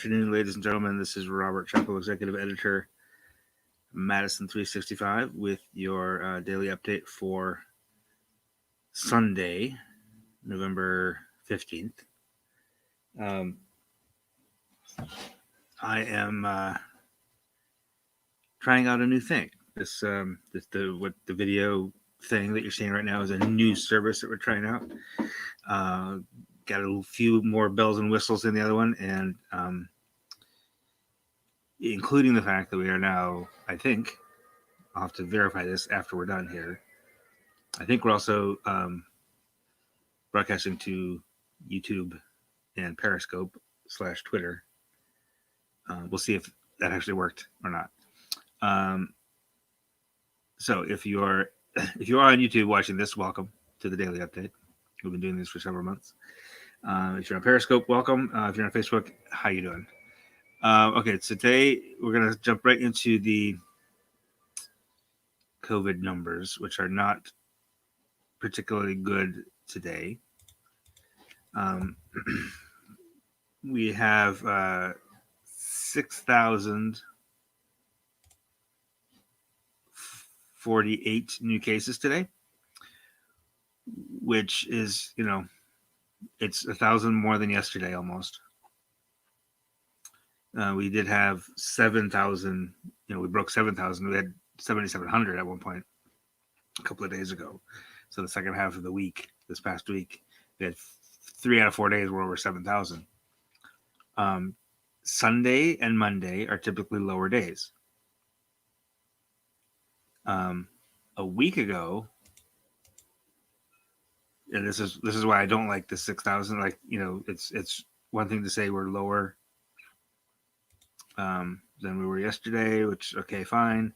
afternoon, ladies and gentlemen. This is Robert Chappell, Executive Editor, Madison365, with your daily update for Sunday, November 15th. I am trying out a new thing. The video thing that you're seeing right now is a new service that we're trying out. Got a few more bells and whistles in the other one, and including the fact that we are now, I think, I'll have to verify this after we're done here, I think we're also broadcasting to YouTube and Periscope / Twitter. We'll see if that actually worked or not. So if you are on YouTube watching this, welcome to the daily update. We've been doing this for several months. If you're on Periscope, welcome. If you're on Facebook, how you doing? Okay, today we're going to jump right into the COVID numbers, which are not particularly good today. We have 6,048 new cases today, which is, it's 1,000 more than yesterday almost. We did have 7,000, we broke 7,000. We had 7,700 at one point a couple of days ago. So the second half of the week, this past week, we had 3 out of 4 days were over 7,000. Sunday and Monday are typically lower days. A week ago, and this is why I don't like the 6,000. Like, it's one thing to say we're lower than we were yesterday, which, okay, fine.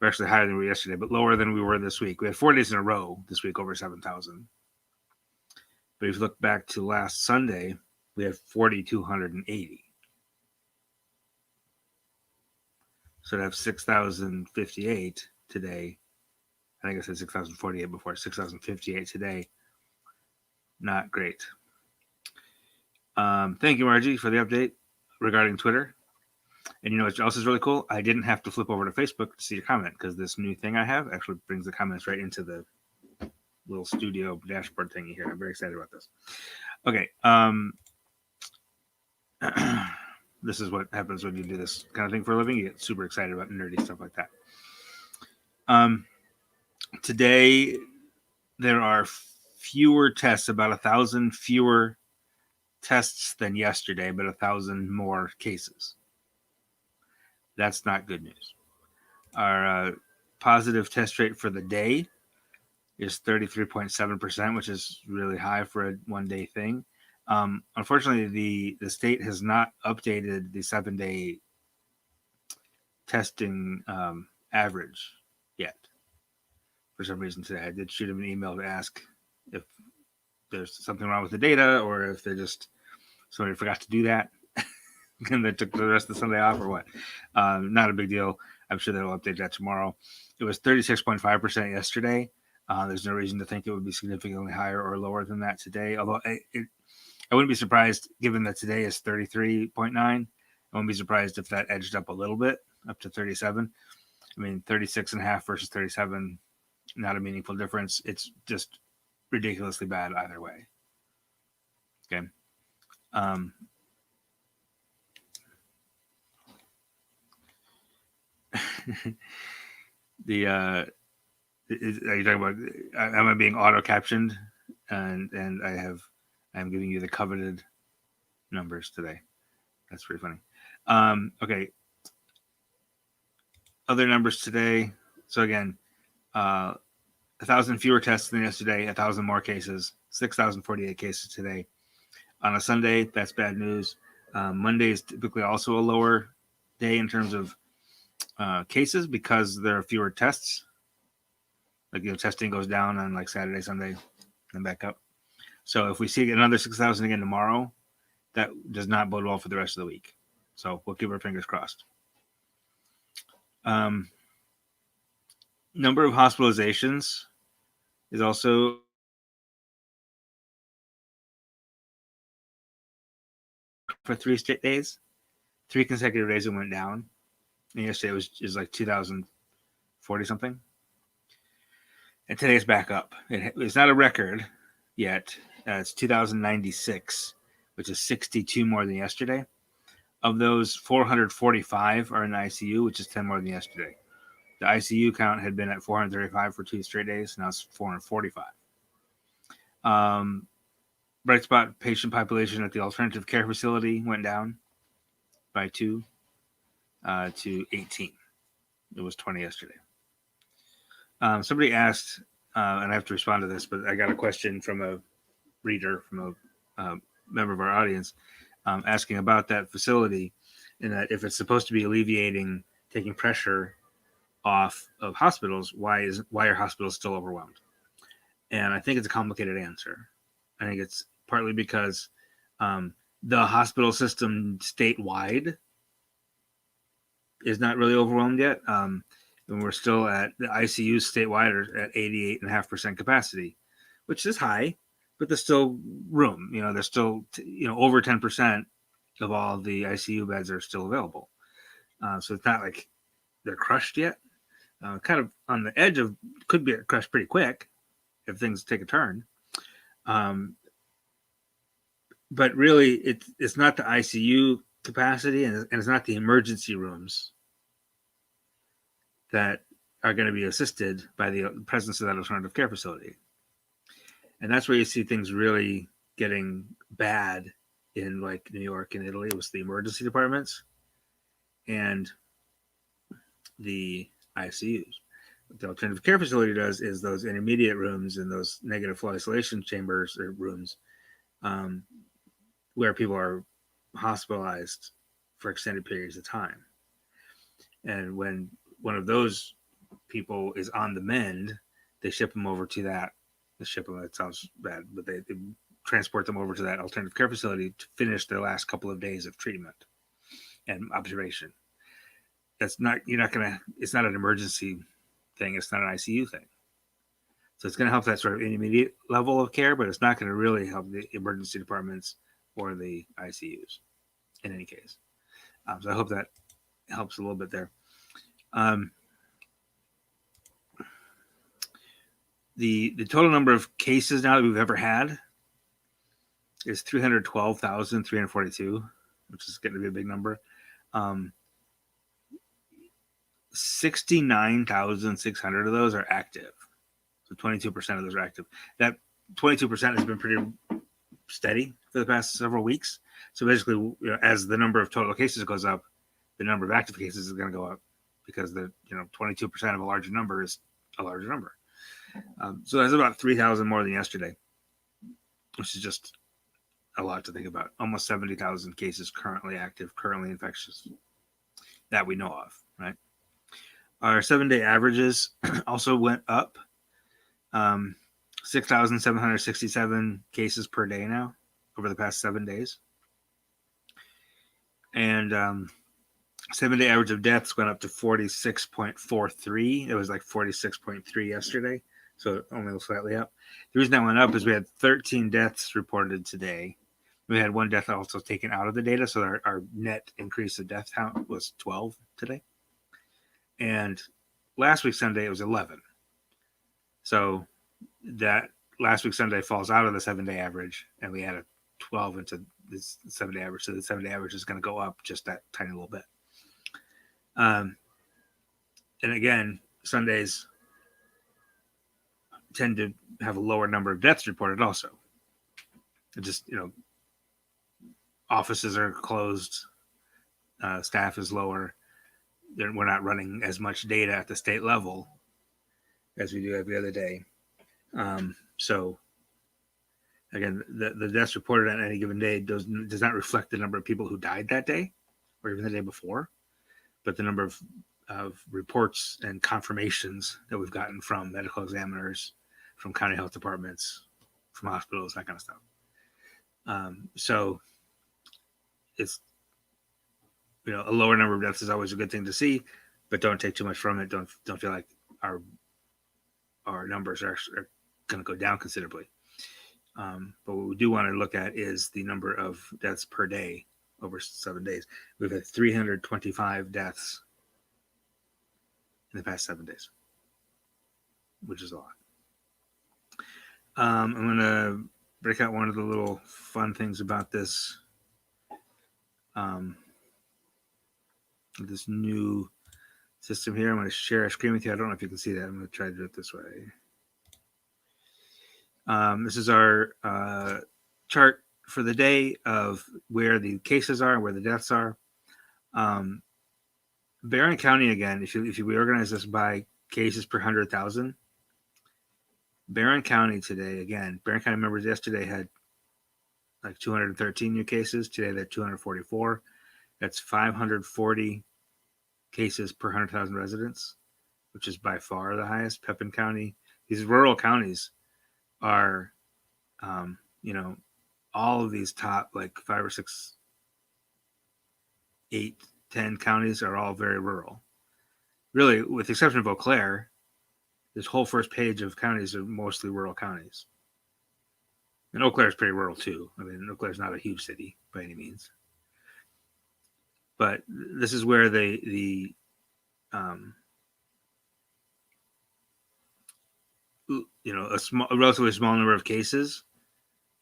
We're actually higher than we were yesterday, but lower than we were this week. We had 4 days in a row this week over 7,000. But if you look back to last Sunday, we had 4,280. So to have 6,058 today, I think I said 6,048 before, 6,058 today, not great. Thank you, Margie, for the update regarding Twitter. And you know what else is really cool? I didn't have to flip over to Facebook to see your comment, because this new thing I have actually brings the comments right into the little studio dashboard thingy here. I'm very excited about this. Okay. This is what happens when you do this kind of thing for a living. You get super excited about nerdy stuff like that. Today, there are fewer tests, about 1,000 fewer tests than yesterday, but 1,000 more cases. That's not good news. Our positive test rate for the day is 33.7%, which is really high for a one-day thing. Unfortunately, the state has not updated the 7-day testing average yet. For some reason today, I did shoot them an email to ask if there's something wrong with the data, or if they just somebody forgot to do that and they took the rest of the Sunday off, or what. Not a big deal. I'm sure they'll update that tomorrow. It was 36.5% yesterday. There's no reason to think it would be significantly higher or lower than that today. Although I wouldn't be surprised, given that today is 33.9. I wouldn't be surprised if that edged up a little bit, up to 37. I mean, 36.5 versus 37, not a meaningful difference. It's just ridiculously bad either way. Okay. Are you talking about, am I being auto captioned, and I'm giving you the coveted numbers today? That's pretty funny. Okay, other numbers today. So again, 1,000 fewer tests than yesterday, 1,000 more cases, 6,048 cases today. On a Sunday, that's bad news. Monday is typically also a lower day in terms of cases, because there are fewer tests. Like, testing goes down on like Saturday, Sunday, and back up. So if we see another 6,000 again tomorrow, that does not bode well for the rest of the week. So we'll keep our fingers crossed. Number of hospitalizations is also for 3 straight days. 3 consecutive days it went down. And yesterday it was like 2,040 something. And today it's back up. It's not a record yet. It's 2,096, which is 62 more than yesterday. Of those, 445 are in the ICU, which is 10 more than yesterday. The ICU count had been at 435 for 2 straight days. Now it's 445. Bright spot patient population at the alternative care facility went down by 2 to 18. It was 20 yesterday. Somebody asked, and I have to respond to this, but I got a question from a reader, from a member of our audience, asking about that facility, and that if it's supposed to be alleviating, taking pressure off of hospitals, why are hospitals still overwhelmed? And I think it's a complicated answer. I think it's partly because the hospital system statewide is not really overwhelmed yet. And we're still at the ICU statewide are at 88.5% capacity, which is high, but there's still room. There's still over 10% of all the ICU beds are still available. So it's not like they're crushed yet. Kind of on the edge of could be crushed pretty quick if things take a turn. But really, it's not the ICU capacity, and it's not the emergency rooms that are going to be assisted by the presence of that alternative care facility. And that's where you see things really getting bad in like New York and Italy, with the emergency departments and the ICUs. What the alternative care facility does is those intermediate rooms and those negative flow isolation chambers or rooms where people are hospitalized for extended periods of time. And when one of those people is on the mend, they ship them over to that. That sounds bad, but they transport them over to that alternative care facility to finish their last couple of days of treatment and observation. It's not an emergency thing. It's not an ICU thing. So it's going to help that sort of intermediate level of care, but it's not going to really help the emergency departments or the ICUs in any case. So I hope that helps a little bit there. The total number of cases now that we've ever had is 312,342, which is getting to be a big number. 69,600 of those are active. So 22% of those are active. That 22% has been pretty steady for the past several weeks. So basically, as the number of total cases goes up, the number of active cases is going to go up, because 22% of a larger number is a larger number. So that's about 3,000 more than yesterday, which is just a lot to think about. Almost 70,000 cases currently active, currently infectious, that we know of, right? Our 7-day averages also went up. 6,767 cases per day now over the past 7 days. And 7-day average of deaths went up to 46.43. It was like 46.3 yesterday, so only slightly up. The reason that went up is we had 13 deaths reported today. We had one death also taken out of the data, so our net increase of death count was 12 today. And last week Sunday it was 11. So that last week Sunday falls out of the 7-day average, and we added 12 into this 7-day average. So the 7-day average is going to go up just that tiny little bit. And again, Sundays tend to have a lower number of deaths reported also. It just, offices are closed, staff is lower. We're not running as much data at the state level as we do every other day. So again, the deaths reported on any given day does not reflect the number of people who died that day or even the day before, but the number of reports and confirmations that we've gotten from medical examiners, from county health departments, from hospitals, that kind of stuff. So it's, a lower number of deaths is always a good thing to see, but don't take too much from it. Don't feel like our numbers are going to go down considerably. But what we do want to look at is the number of deaths per day over 7 days. We've had 325 deaths in the past 7 days, which is a lot. I'm going to break out one of the little fun things about this this new system here. I'm going to share a screen with you. I don't know if you can see that. I'm going to try to do it this way. This is our chart for the day of where the cases are and where the deaths are. Barron County, again, if you reorganize this by cases per 100,000, Barron County today, again, Barron County members yesterday had like 213 new cases. Today they're 244. That's 540 cases per 100,000 residents, which is by far the highest. Pepin County, these rural counties are, all of these top like 5 or 6, 8, 10 counties are all very rural. Really, with the exception of Eau Claire, this whole first page of counties are mostly rural counties. And Eau Claire is pretty rural too. I mean, Eau Claire is not a huge city by any means. But this is where a relatively small number of cases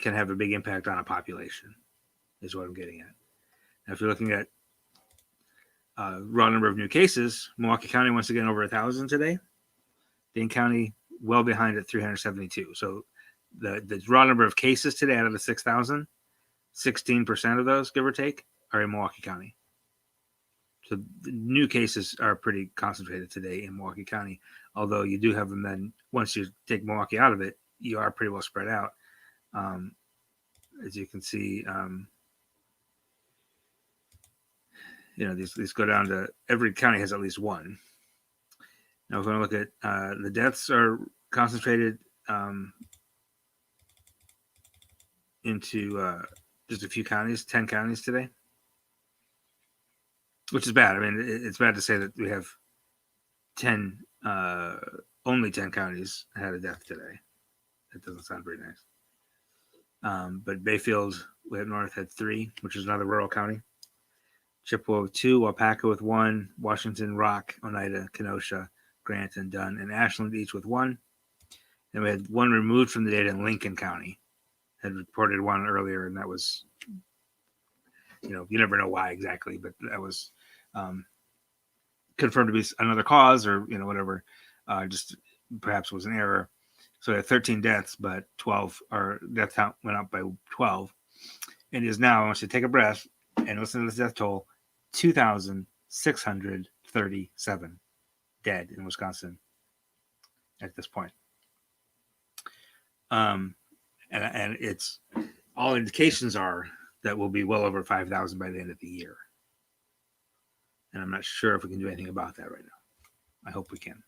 can have a big impact on a population, is what I'm getting at. Now, if you're looking at raw number of new cases, Milwaukee County once again over 1,000 today. Dane County well behind at 372. So the raw number of cases today out of the 6,000, 16% of those, give or take, are in Milwaukee County. So the new cases are pretty concentrated today in Milwaukee County, although you do have them then, once you take Milwaukee out of it, you are pretty well spread out. As you can see, these go down to, every county has at least one. Now, if we look at the deaths are concentrated into just a few counties, 10 counties today, which is bad. I mean, it's bad to say that we have only 10 counties had a death today. That doesn't sound very nice. But Bayfield, way up north, had 3, which is another rural county. Chippewa with 2, Waupaca with 1, Washington, Rock, Oneida, Kenosha, Grant, and Dunn, and Ashland each with 1. And we had 1 removed from the data in Lincoln County. Had reported 1 earlier, and that was, you never know why exactly, but that was confirmed to be another cause, or whatever. Just perhaps was an error. So they had 13 deaths, but 12, our death count went up by 12. And it is now, I want you to take a breath and listen to this death toll, 2,637 dead in Wisconsin at this point. And it's, all indications are that we'll be well over 5,000 by the end of the year. And I'm not sure if we can do anything about that right now. I hope we can.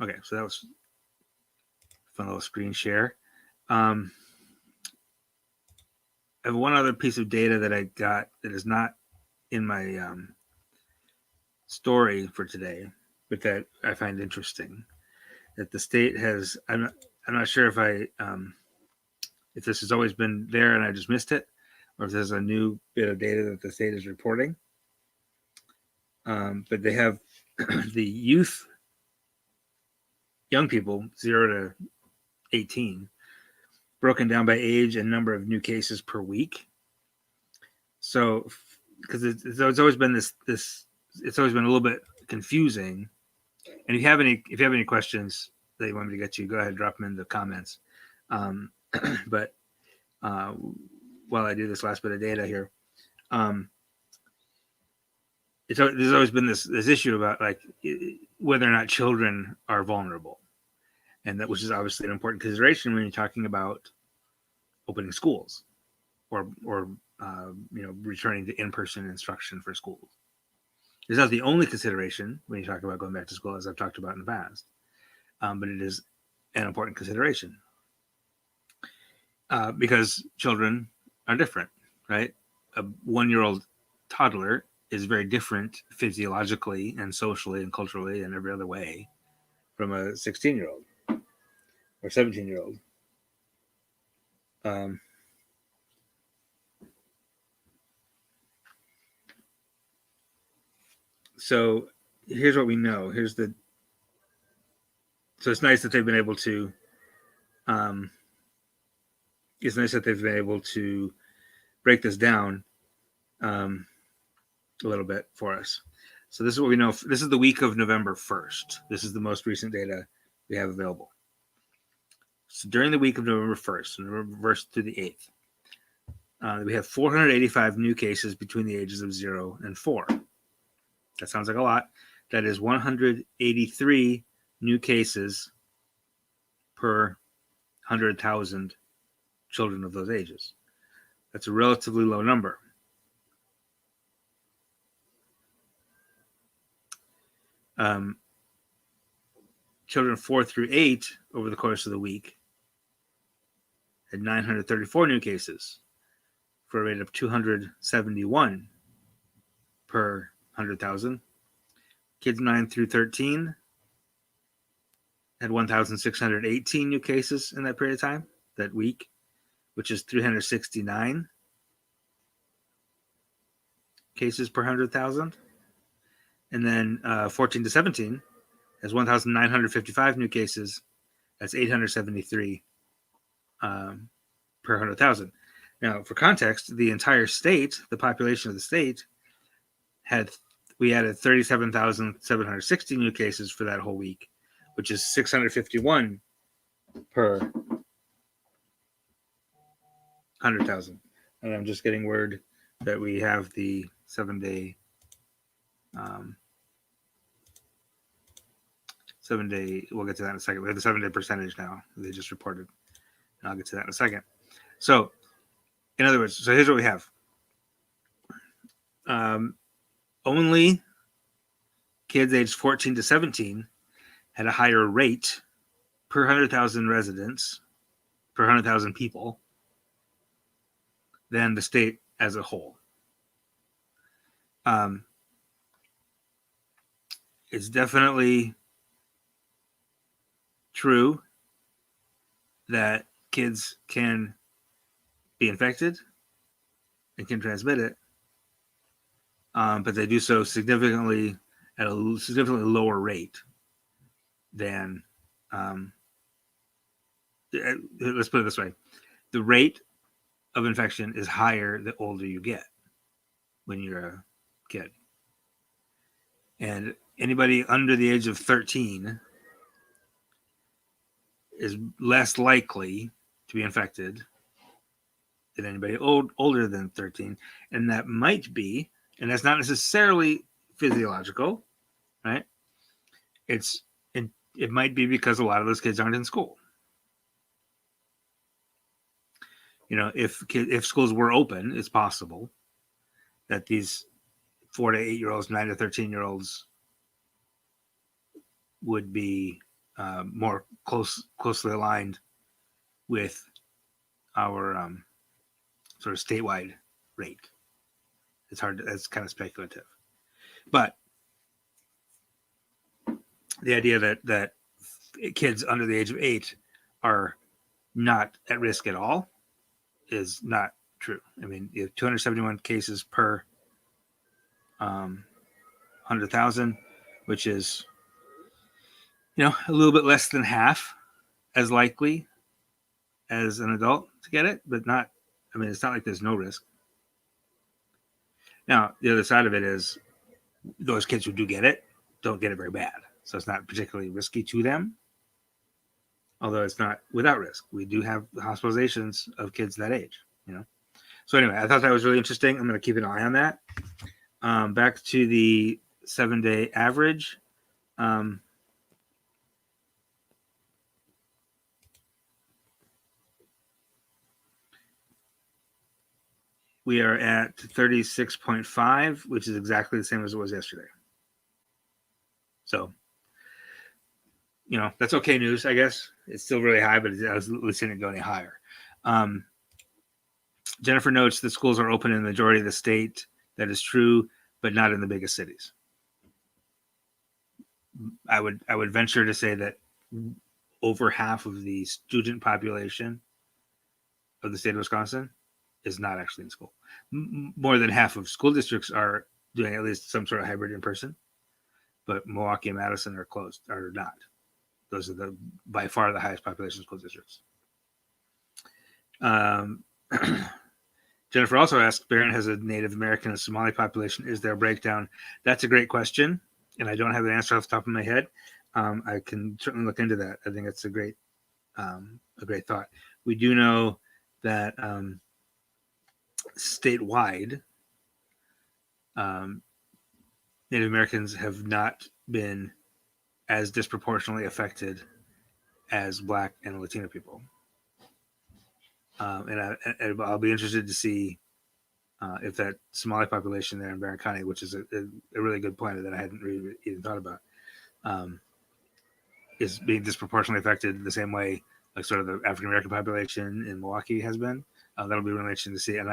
Okay, so that was a fun little screen share. I have one other piece of data that I got that is not in my story for today, but that I find interesting. That the state has, I'm not sure if if this has always been there and I just missed it, or if there's a new bit of data that the state is reporting. But they have the young people, 0 to 18, broken down by age and number of new cases per week. So, because it's always been this, it's always been a little bit confusing. And if you have any questions that you want me to get to, go ahead and drop them in the comments. But while I do this last bit of data here, there's always been this issue about like whether or not children are vulnerable, and that, which is obviously an important consideration when you're talking about opening schools or returning to in-person instruction for schools. It's not the only consideration when you talk about going back to school, as I've talked about in the past, but it is an important consideration because children are different, right? A 1-year-old toddler is very different physiologically and socially and culturally and every other way from a 16-year-old or 17-year-old. So here's what we know. So it's nice that they've been able to. It's nice that they've been able to break this down a little bit for us. So this is what we know. This is the week of November 1st. This is the most recent data we have available. So during the week of November 1st, November 1st through the 8th, we have 485 new cases between the ages of 0 and 4. That sounds like a lot. That is 183 new cases per 100,000 children of those ages. That's a relatively low number. Children 4 through 8 over the course of the week had 934 new cases for a rate of 271 per 100,000. Kids 9 through 13 had 1,618 new cases in that period of time, that week, which is 369 cases per 100,000. And then 14 to 17 has 1,955 new cases. That's 873 per 100,000. Now, for context, the entire state, the population of the state, we added 37,760 new cases for that whole week, which is 651 per 100,000. And I'm just getting word that we have the 7-day we'll get to that in a second. We have the 7-day percentage now they just reported, and I'll get to that in a second. So in other words, so here's what we have. Only kids aged 14 to 17 had a higher rate per 100,000 residents, per 100,000 people, than the state as a whole. It's definitely true that kids can be infected and can transmit it, but they do so significantly at a significantly lower rate than, let's put it this way, the rate of infection is higher the older you get when you're a kid. And anybody under the age of 13 is less likely to be infected than anybody older than 13. And that might be, and that's not necessarily physiological, right? It might be because a lot of those kids aren't in school. You know, if schools were open, it's possible that these 4 to 8-year-olds, 9 to 13-year-olds would be more closely aligned with our sort of statewide rate. It's hard. That's kind of speculative, but the idea that kids under the age of 8 are not at risk at all is not true. I mean, you have 271 cases per 100,000, which is, you know, a little bit less than half as likely as an adult to get it, but not, I mean, it's not like there's no risk. Now, the other side of it is those kids who do get it don't get it very bad. So it's not particularly risky to them, although it's not without risk. We do have hospitalizations of kids that age, you know. So anyway, I thought that was really interesting. I'm going to keep an eye on that. Back to the 7-day average. We are at 36.5, which is exactly the same as it was yesterday. So, you know, that's okay news, I guess. It's still really high, but I was listening to go any higher. Jennifer notes that schools are open in the majority of the state. That is true, but not in the biggest cities. I would venture to say that over half of the student population of the state of Wisconsin is not actually in school. More than half of school districts are doing at least some sort of hybrid in person. but Milwaukee and Madison are closed, are not. Those are by far the highest population school districts. Jennifer also asked, Barron has a Native American and Somali population. Is there a breakdown? That's a great question, and I don't have an answer off the top of my head. I can certainly look into that. I think it's a great thought. We do know that statewide, Native Americans have not been as disproportionately affected as Black and Latino people. And I'll be interested to see if that Somali population there in Barron County, which is a really good point that I hadn't really even thought about, is being disproportionately affected the same way like sort of the African American population in Milwaukee has been. That'll be really interesting to see. And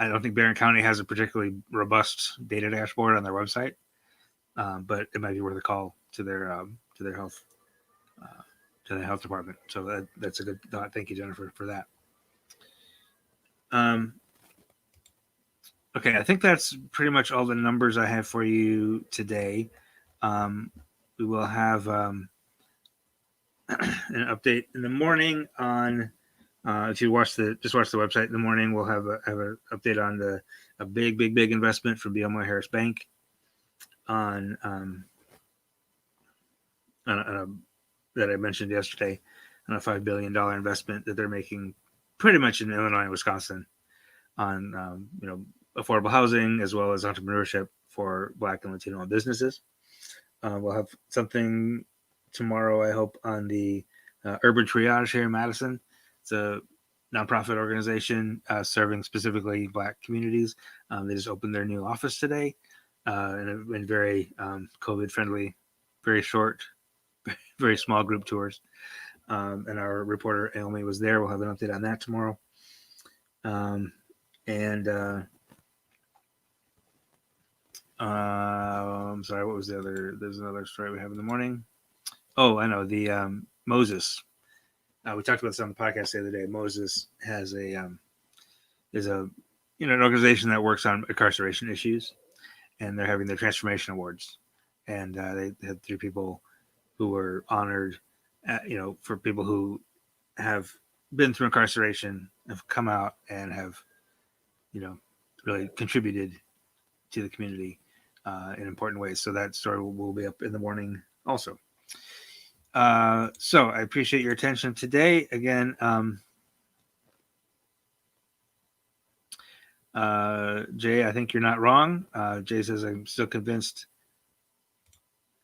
I don't think Barron County has a particularly robust data dashboard on their website, but it might be worth a call to their health department. So that's a good thought. Thank you, Jennifer, for that. Okay, I think that's pretty much all the numbers I have for you today. We will have an update in the morning on. If you watch the website in the morning, we'll have an update on a big investment from BMO Harris Bank on that I mentioned yesterday, on a $5 billion investment that they're making pretty much in Illinois and Wisconsin on affordable housing as well as entrepreneurship for Black and Latino businesses. We'll have something tomorrow, I hope, on the Urban Triage here in Madison. It's a nonprofit organization serving specifically Black communities. They just opened their new office today, and have been very COVID-friendly, very short, very small group tours. And our reporter, Naomi, was there. We'll have an update on that tomorrow. I'm sorry, what was the other? There's another story we have in the morning. Oh, I know, the Moses. We talked about this on the podcast the other day. Moses has is an organization that works on incarceration issues, and they're having their transformation awards, and they had 3 people who were honored, for people who have been through incarceration, have come out and have, really contributed to the community in important ways. So that story will be up in the morning also. So I appreciate your attention today. Again, Jay, I think you're not wrong. Jay says, I'm still convinced.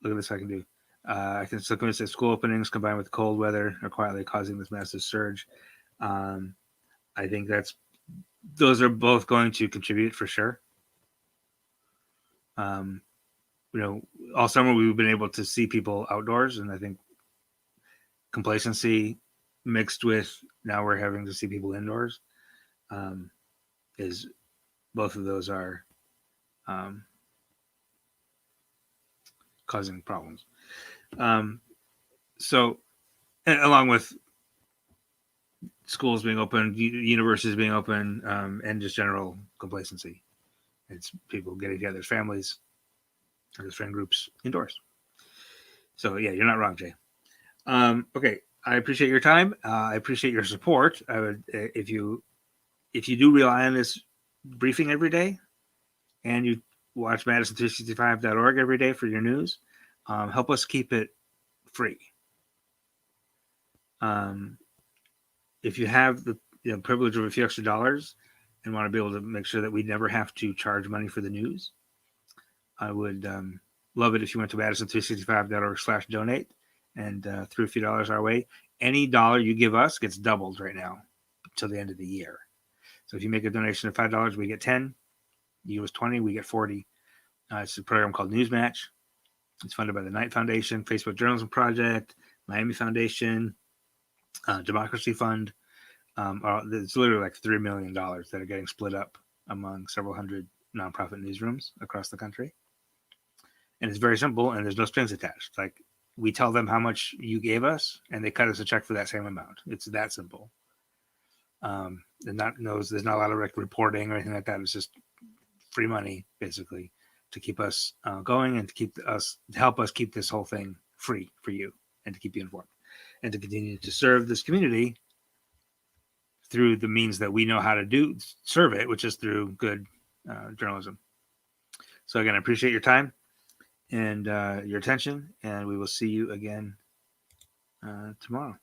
Look at this I can do. I can still convince that school openings combined with cold weather are quietly causing this massive surge. I think those are both going to contribute for sure. All summer we've been able to see people outdoors, and I think complacency mixed with now we're having to see people indoors is both of those are causing problems. So, and along with schools being open, universities being open, and just general complacency, it's people getting together as families or as friend groups indoors. So yeah, you're not wrong, Jay. Okay, I appreciate your time. I appreciate your support. I would, if you do rely on this briefing every day, and you watch Madison365.org every day for your news, help us keep it free. If you have the privilege of a few extra dollars and want to be able to make sure that we never have to charge money for the news, I would love it if you went to Madison365.org/donate and threw a few dollars our way. Any dollar you give us gets doubled right now until the end of the year. So if you make a donation of $5, we get 10. You give us 20, we get 40. It's a program called Newsmatch. It's funded by the Knight Foundation, Facebook Journalism Project, Miami Foundation, Democracy Fund. It's literally like $3 million that are getting split up among several hundred nonprofit newsrooms across the country. And it's very simple, and there's no strings attached. Like, we tell them how much you gave us, and they cut us a check for that same amount. It's that simple. There's not a lot of reporting or anything like that. It's just free money, basically, to keep us going and to help us keep this whole thing free for you and to keep you informed and to continue to serve this community through the means that we know how to serve it, which is through good journalism. So again, I appreciate your time and your attention, and we will see you again tomorrow.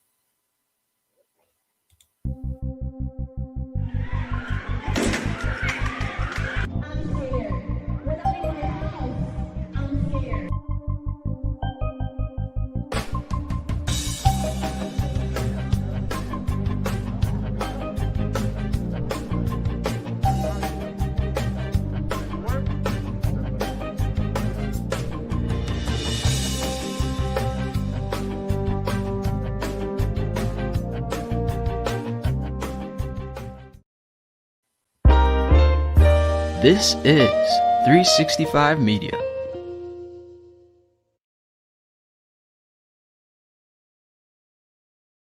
This is 365 Media.